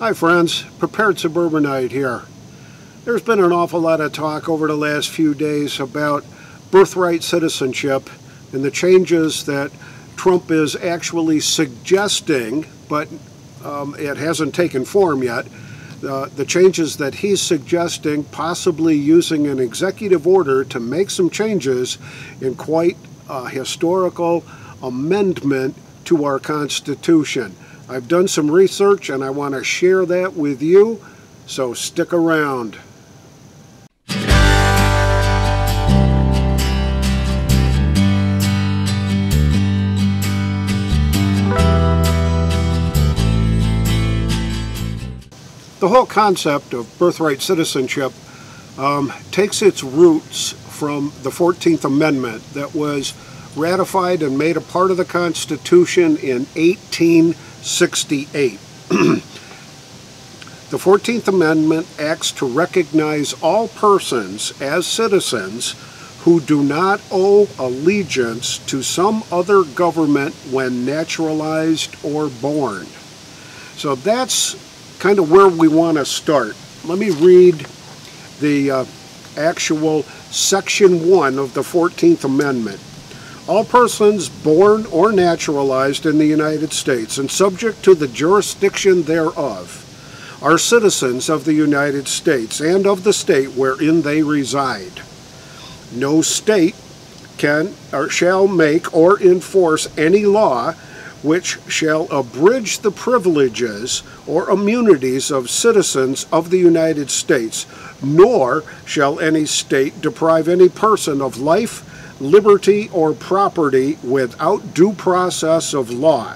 Hi friends, Prepared Suburbanite here. There's been an awful lot of talk over the last few days about birthright citizenship and the changes that Trump is actually suggesting, but it hasn't taken form yet. The changes that he's suggesting, possibly using an executive order to make some changes in quite a historical amendment to our Constitution. I've done some research and I want to share that with you, so stick around. The whole concept of birthright citizenship takes its roots from the 14th Amendment that was ratified and made a part of the Constitution in 1868. The 14th Amendment acts to recognize all persons as citizens who do not owe allegiance to some other government when naturalized or born. So that's kind of where we want to start. Let me read the actual Section 1 of the 14th Amendment. All persons born or naturalized in the United States and subject to the jurisdiction thereof are citizens of the United States and of the state wherein they reside. No state can or shall make or enforce any law which shall abridge the privileges or immunities of citizens of the United States, nor shall any state deprive any person of life, liberty, or property without due process of law,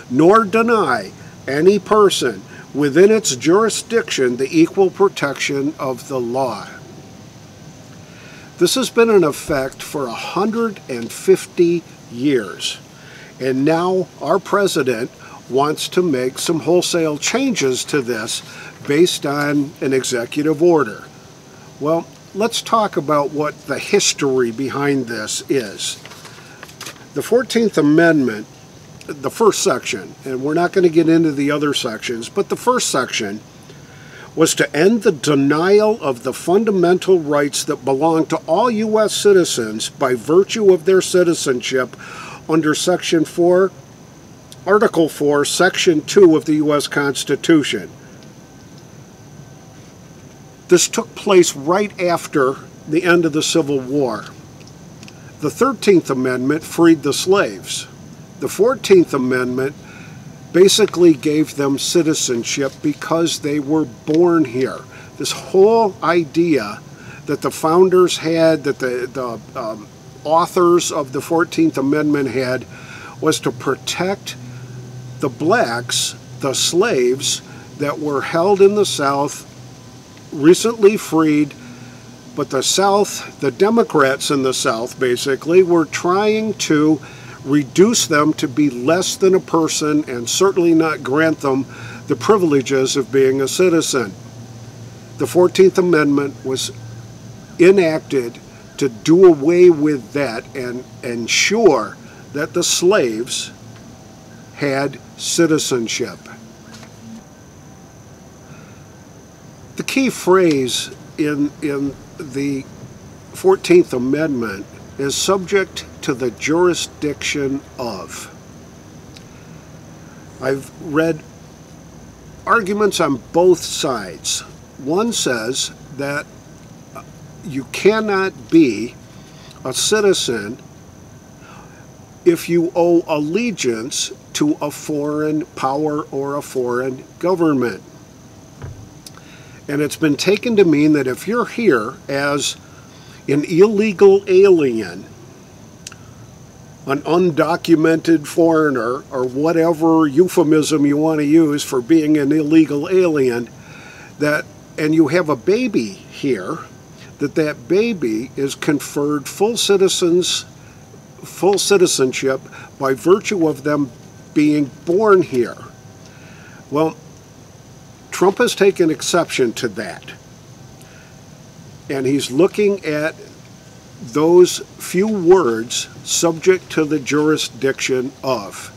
nor deny any person within its jurisdiction the equal protection of the law. This has been in effect for 150 years. And now our president wants to make some wholesale changes to this based on an executive order. Well, let's talk about what the history behind this is. The 14th Amendment, the first section, and we're not going to get into the other sections, but the first section was to end the denial of the fundamental rights that belong to all U.S. citizens by virtue of their citizenship under Section 4, Article 4, Section 2 of the U.S. Constitution. This took place right after the end of the Civil War. The 13th Amendment freed the slaves. The 14th Amendment basically gave them citizenship because they were born here. This whole idea that the founders had, that the authors of the 14th Amendment had, was to protect the blacks, the slaves that were held in the South, recently freed, but the South, the Democrats in the South basically, were trying to reduce them to be less than a person and certainly not grant them the privileges of being a citizen. The 14th Amendment was enacted to do away with that and ensure that the slaves had citizenship. The key phrase in the 14th Amendment is subject to the jurisdiction of. I've read arguments on both sides. One says that you cannot be a citizen if you owe allegiance to a foreign power or a foreign government. And it's been taken to mean that if you're here as an illegal alien, an undocumented foreigner, or whatever euphemism you want to use for being an illegal alien, and you have a baby here, that baby is conferred full citizenship by virtue of them being born here. Well, Trump has taken exception to that. And he's looking at those few words, subject to the jurisdiction of.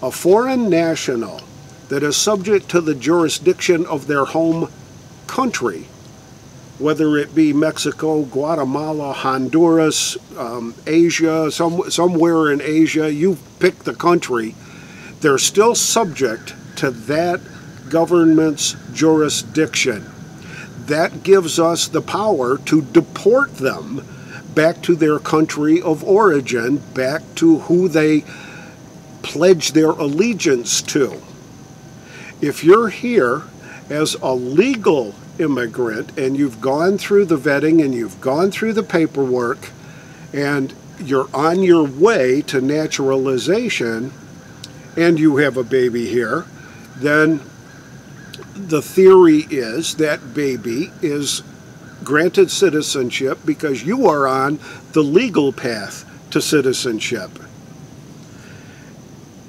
A foreign national that is subject to the jurisdiction of their home country, whether it be Mexico, Guatemala, Honduras, Asia, somewhere in Asia, you pick the country, they're still subject to that government's jurisdiction. That gives us the power to deport them back to their country of origin, back to who they pledge their allegiance to. If you're here as a legal immigrant and you've gone through the vetting and you've gone through the paperwork and you're on your way to naturalization and you have a baby here, then the theory is that baby is granted citizenship because you are on the legal path to citizenship.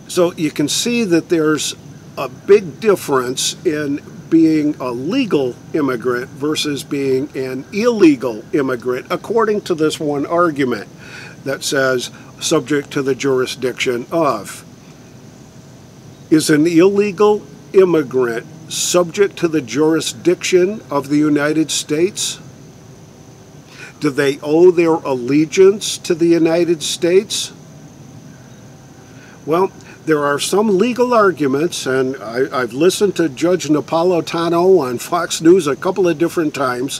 So you can see that there's a big difference in being a legal immigrant versus being an illegal immigrant, according to this one argument that says subject to the jurisdiction of. Is an illegal immigrant subject to the jurisdiction of the United States? Do they owe their allegiance to the United States? Well, there are some legal arguments, and I've listened to Judge Napolitano on Fox News a couple of different times,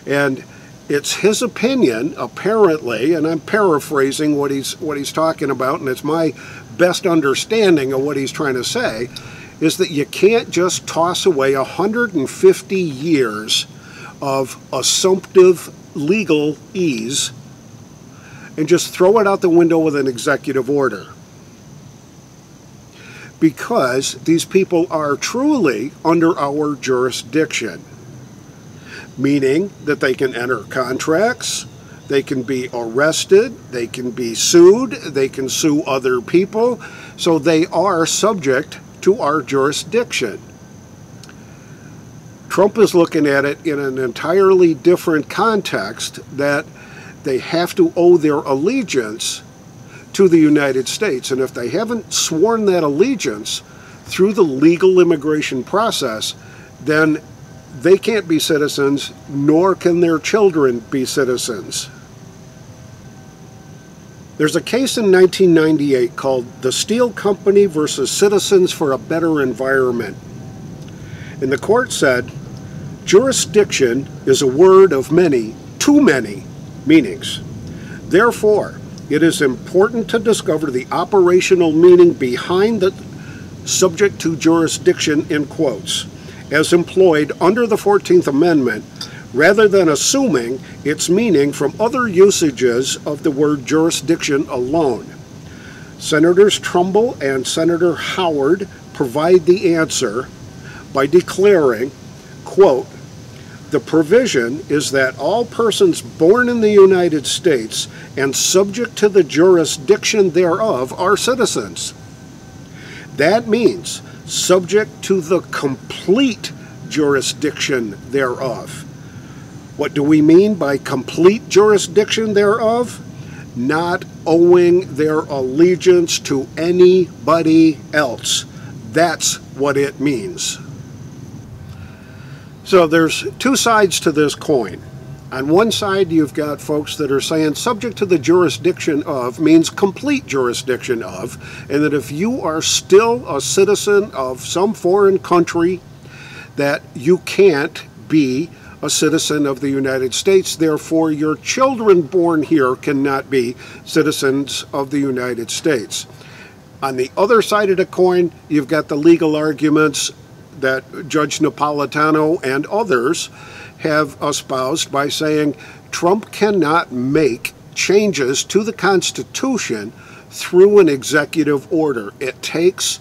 and it's his opinion, apparently, and I'm paraphrasing what he's talking about, and it's my best understanding of what he's trying to say, is that you can't just toss away 150 years of assumptive legal ease and just throw it out the window with an executive order. Because these people are truly under our jurisdiction, meaning that they can enter contracts, they can be arrested, they can be sued, they can sue other people, so they are subject to our jurisdiction. Trump is looking at it in an entirely different context, that they have to owe their allegiance to the United States, and if they haven't sworn that allegiance through the legal immigration process, then they can't be citizens, nor can their children be citizens. There's a case in 1998 called the Steel Company versus Citizens for a Better Environment. And the court said, jurisdiction is a word of many, too many meanings. Therefore, it is important to discover the operational meaning behind the subject to jurisdiction in quotes, as employed under the 14th Amendment, rather than assuming its meaning from other usages of the word jurisdiction alone. Senators Trumbull and Senator Howard provide the answer by declaring, quote, the provision is that all persons born in the United States and subject to the jurisdiction thereof are citizens. That means subject to the complete jurisdiction thereof. What do we mean by complete jurisdiction thereof? Not owing their allegiance to anybody else. That's what it means. So there's two sides to this coin. On one side, you've got folks that are saying subject to the jurisdiction of means complete jurisdiction of, and that if you are still a citizen of some foreign country, that you can't be a citizen of the United States, therefore your children born here cannot be citizens of the United States. On the other side of the coin, you've got the legal arguments that Judge Napolitano and others have espoused by saying Trump cannot make changes to the Constitution through an executive order. It takes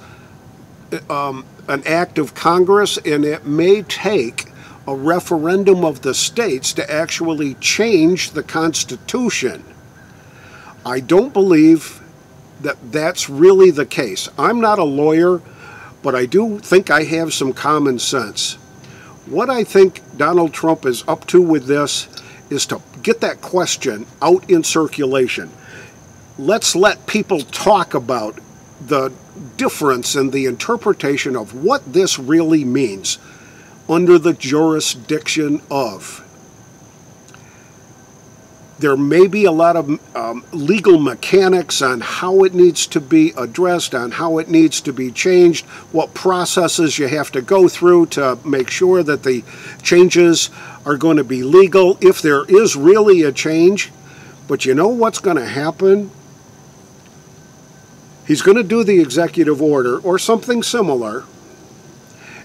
an act of Congress, and it may take a referendum of the states to actually change the Constitution. I don't believe that that's really the case. I'm not a lawyer, but I do think I have some common sense. What I think Donald Trump is up to with this is to get that question out in circulation. Let's let people talk about the difference in the interpretation of what this really means under the jurisdiction of. There may be a lot of legal mechanics on how it needs to be addressed, on how it needs to be changed, what processes you have to go through to make sure that the changes are going to be legal, if there is really a change. But you know what's going to happen? He's going to do the executive order or something similar,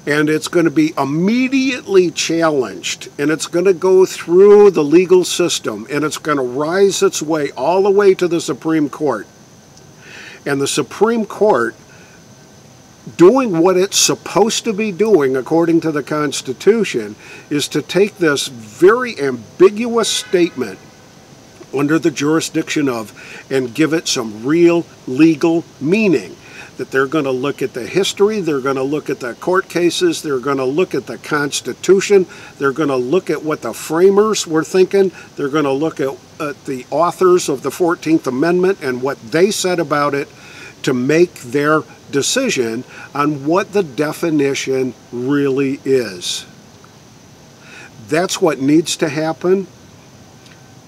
and it's going to be immediately challenged, and it's going to go through the legal system, and it's going to rise its way all the way to the Supreme Court. And the Supreme Court, doing what it's supposed to be doing according to the Constitution, is to take this very ambiguous statement under the jurisdiction of and give it some real legal meaning. That they're going to look at the history, they're going to look at the court cases, they're going to look at the Constitution, they're going to look at what the framers were thinking, they're going to look at the authors of the 14th Amendment and what they said about it to make their decision on what the definition really is. That's what needs to happen.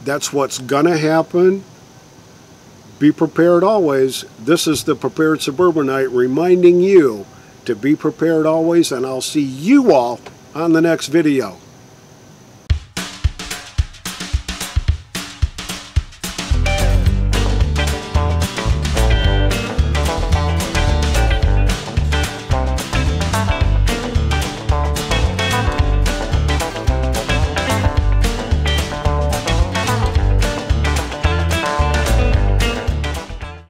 That's what's going to happen. Be prepared always. This is the Prepared Suburbanite reminding you to be prepared always, and I'll see you all on the next video.